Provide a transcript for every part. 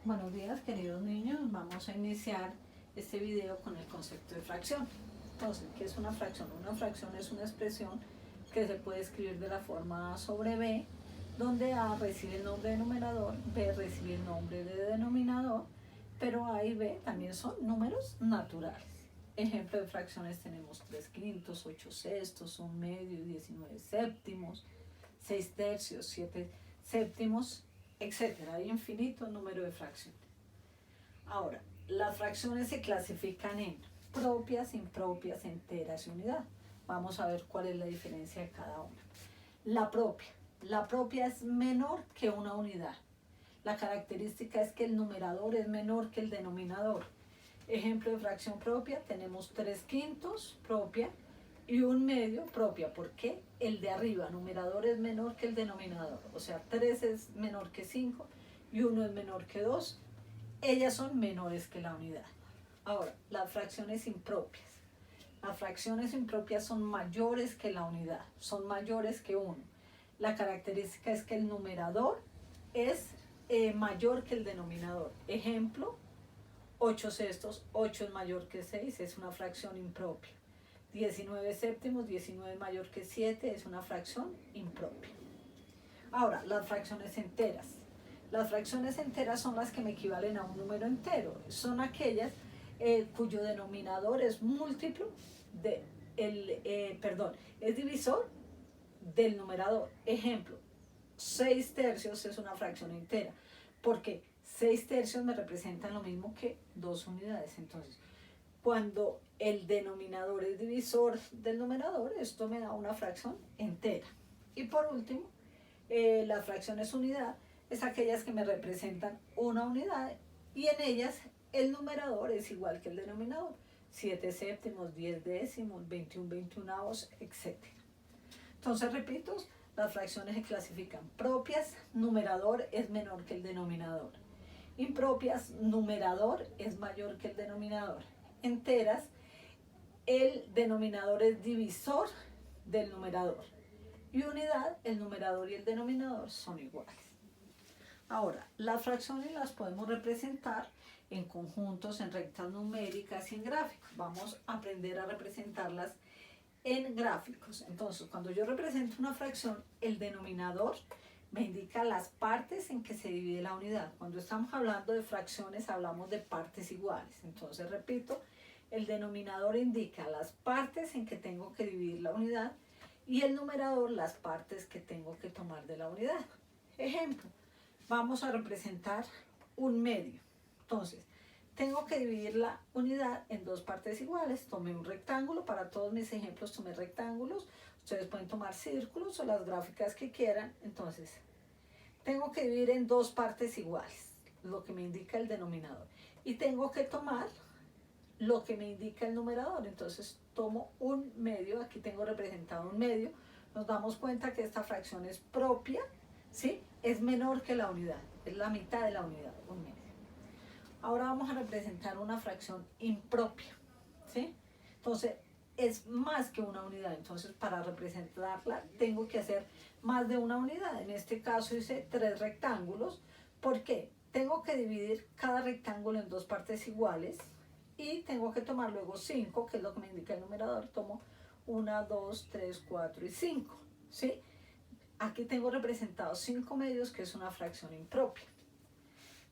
Buenos días, queridos niños. Vamos a iniciar este video con el concepto de fracción. Entonces, ¿qué es una fracción? Una fracción es una expresión que se puede escribir de la forma A sobre B, donde A recibe el nombre de numerador, B recibe el nombre de denominador, pero A y B también son números naturales. Ejemplo de fracciones tenemos 3/5, 8/6, 1/2, 19/7, 6/3, 7/7, etcétera. Hay infinito número de fracciones. Ahora, las fracciones se clasifican en propias, impropias, enteras y unidad. Vamos a ver cuál es la diferencia de cada una. La propia es menor que una unidad. La característica es que el numerador es menor que el denominador. Ejemplo de fracción propia, tenemos 3/5 propia y 1/2 propia. ¿Por qué? El de arriba, numerador, es menor que el denominador. O sea, 3 es menor que 5 y 1 es menor que 2. Ellas son menores que la unidad. Ahora, las fracciones impropias. Las fracciones impropias son mayores que la unidad, son mayores que 1. La característica es que el numerador es mayor que el denominador. Ejemplo, 8/6, 8 es mayor que 6, es una fracción impropia. 19/7, 19 mayor que 7, es una fracción impropia. Ahora, las fracciones enteras. Las fracciones enteras son las que me equivalen a un número entero. Son aquellas cuyo denominador es múltiplo es divisor del numerador. Ejemplo, 6/3 es una fracción entera, porque 6/3 me representan lo mismo que 2 unidades. Entonces, cuando el denominador es divisor del numerador, esto me da una fracción entera. Y por último, las fracciones unidad es aquellas que me representan una unidad y en ellas el numerador es igual que el denominador. 7/7, 10/10, 21/21, etc. Entonces, repito, las fracciones se clasifican propias, numerador es menor que el denominador. Impropias, numerador es mayor que el denominador. Enteras, el denominador es divisor del numerador. Y unidad, el numerador y el denominador son iguales. Ahora, las fracciones las podemos representar en conjuntos, en rectas numéricas y en gráficos. Vamos a aprender a representarlas en gráficos. Entonces, cuando yo represento una fracción, el denominador me indica las partes en que se divide la unidad. Cuando estamos hablando de fracciones, hablamos de partes iguales. Entonces, repito, el denominador indica las partes en que tengo que dividir la unidad y el numerador las partes que tengo que tomar de la unidad. Ejemplo, vamos a representar 1/2. Entonces, tengo que dividir la unidad en dos partes iguales. Tomé un rectángulo, para todos mis ejemplos tomé rectángulos. Ustedes pueden tomar círculos o las gráficas que quieran. Entonces, tengo que dividir en dos partes iguales, lo que me indica el denominador. Y tengo que tomar lo que me indica el numerador. Entonces, tomo 1/2, aquí tengo representado 1/2. Nos damos cuenta que esta fracción es propia, ¿sí? Es menor que la unidad, es la mitad de la unidad, 1/2. Ahora vamos a representar una fracción impropia, ¿sí? Entonces, es más que una unidad. Entonces, para representarla, tengo que hacer más de una unidad. En este caso hice 3 rectángulos. ¿Por qué? Tengo que dividir cada rectángulo en dos partes iguales y tengo que tomar luego 5, que es lo que me indica el numerador. Tomo 1, 2, 3, 4 y 5, ¿sí? Aquí tengo representados 5/2, que es una fracción impropia.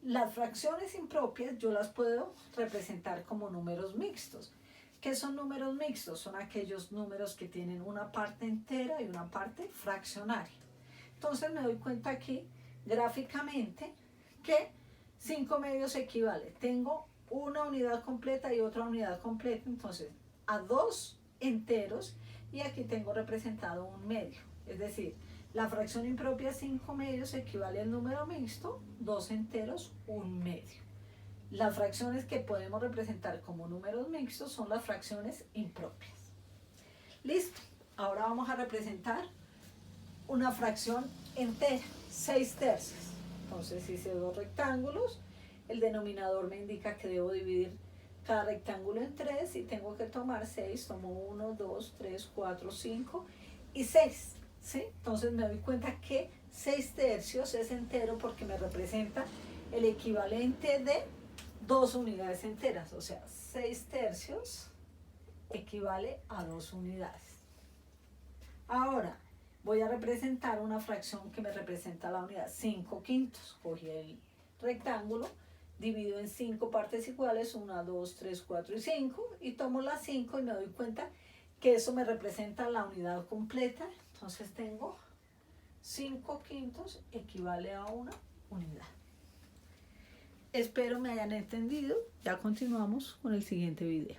Las fracciones impropias yo las puedo representar como números mixtos. ¿Qué son números mixtos? Son aquellos números que tienen una parte entera y una parte fraccionaria. Entonces me doy cuenta aquí gráficamente que 5/2 equivale. Tengo una unidad completa y otra unidad completa, entonces a 2 enteros, y aquí tengo representado 1/2. Es decir, la fracción impropia 5/2 equivale al número mixto 2 enteros 1/2. Las fracciones que podemos representar como números mixtos son las fracciones impropias. Listo, ahora vamos a representar una fracción entera, 6/3. Entonces hice 2 rectángulos, el denominador me indica que debo dividir cada rectángulo en 3 y tengo que tomar 6, tomo 1, 2, 3, 4, 5 y 6. ¿Sí? Entonces me doy cuenta que 6/3 es entero porque me representa el equivalente de 2 unidades enteras, o sea, 6 tercios equivale a 2 unidades. Ahora, voy a representar una fracción que me representa la unidad 5 quintos. Cogí el rectángulo, divido en 5 partes iguales, 1, 2, 3, 4 y 5, y tomo las 5 y me doy cuenta que eso me representa la unidad completa. Entonces tengo 5 quintos equivale a una unidad. Espero me hayan entendido. Ya continuamos con el siguiente video.